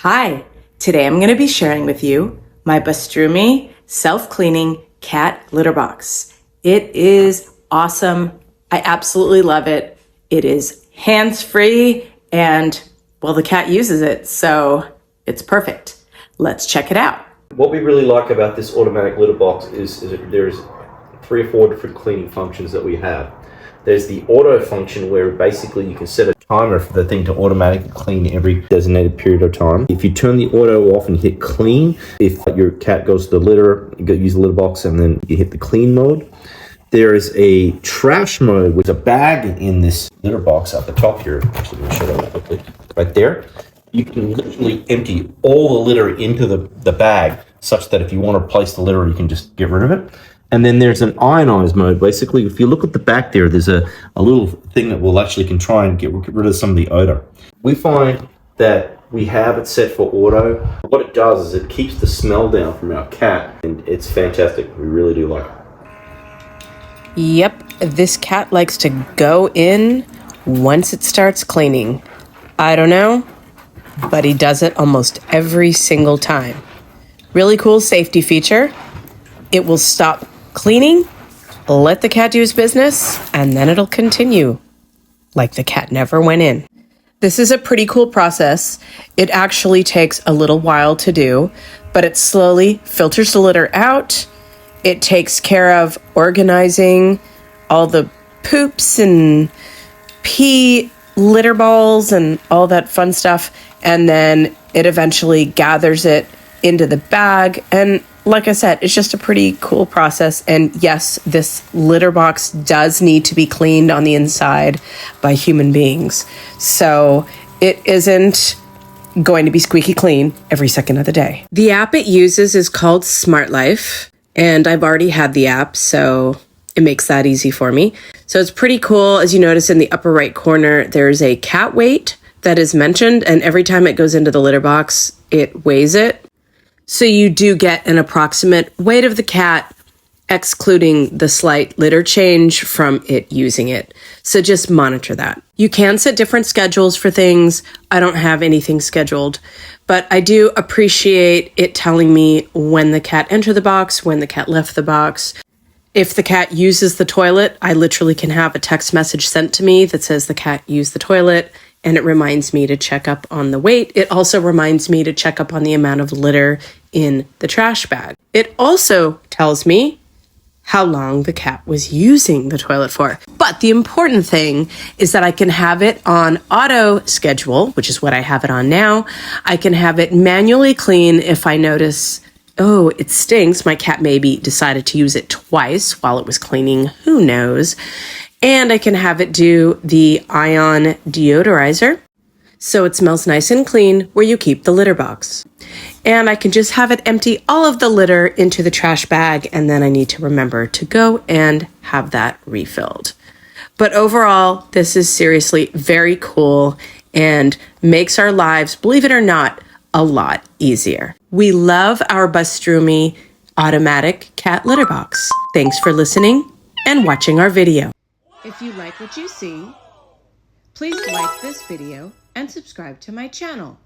Hi, today I'm going to be sharing with you my Bastrumi self-cleaning cat litter box. It is awesome. I absolutely love it. It is hands-free and, well, the cat uses it, so it's perfect. Let's check it out. What we really like about this automatic litter box is that there's 3 or 4 different cleaning functions that we have. There's the auto function where basically you can set a timer for the thing to automatically clean every designated period of time. If you turn the auto off and hit clean, if your cat goes to the litter, you use the litter box and then you hit the clean mode. There is a trash mode with a bag in this litter box at the top here. Actually, let me show that quickly. Right there. You can literally empty all the litter into the bag such that if you want to replace the litter, you can just get rid of it. And then there's an ionized mode. Basically, if you look at the back there, there's a little thing that will actually can try and get rid of some of the odor. We find that we have it set for auto. What it does is it keeps the smell down from our cat, and it's fantastic. We really do like it. Yep, this cat likes to go in once it starts cleaning. I don't know, but he does it almost every single time. Really cool safety feature. It will stop cleaning, let the cat do his business, and then it'll continue like the cat never went in. This is a pretty cool process. It actually takes a little while to do, but it slowly filters the litter out. It takes care of organizing all the poops and pee litter balls and all that fun stuff, and then it eventually gathers it into the bag. And like I said, it's just a pretty cool process. And yes, this litter box does need to be cleaned on the inside by human beings. So it isn't going to be squeaky clean every second of the day. The app it uses is called Smart Life, and I've already had the app, so it makes that easy for me. So it's pretty cool. As you notice in the upper right corner, there's a cat weight that is mentioned, and every time it goes into the litter box, it weighs it. So you do get an approximate weight of the cat, excluding the slight litter change from it using it. So just monitor that. You can set different schedules for things. I don't have anything scheduled, but I do appreciate it telling me when the cat entered the box, when the cat left the box. If the cat uses the toilet, I literally can have a text message sent to me that says the cat used the toilet, and it reminds me to check up on the weight. It also reminds me to check up on the amount of litter in the trash bag. It also tells me how long the cat was using the toilet for. But the important thing is that I can have it on auto schedule, which is what I have it on now. I can have it manually clean if I notice, oh, it stinks. My cat maybe decided to use it twice while it was cleaning. Who knows? And I can have it do the ion deodorizer, so it smells nice and clean where you keep the litter box. And I can just have it empty all of the litter into the trash bag, and then I need to remember to go and have that refilled. But overall, this is seriously very cool and makes our lives, believe it or not, a lot easier. We love our Bastrumi automatic cat litter box. Thanks for listening and watching our video. If you like what you see, please like this video and subscribe to my channel.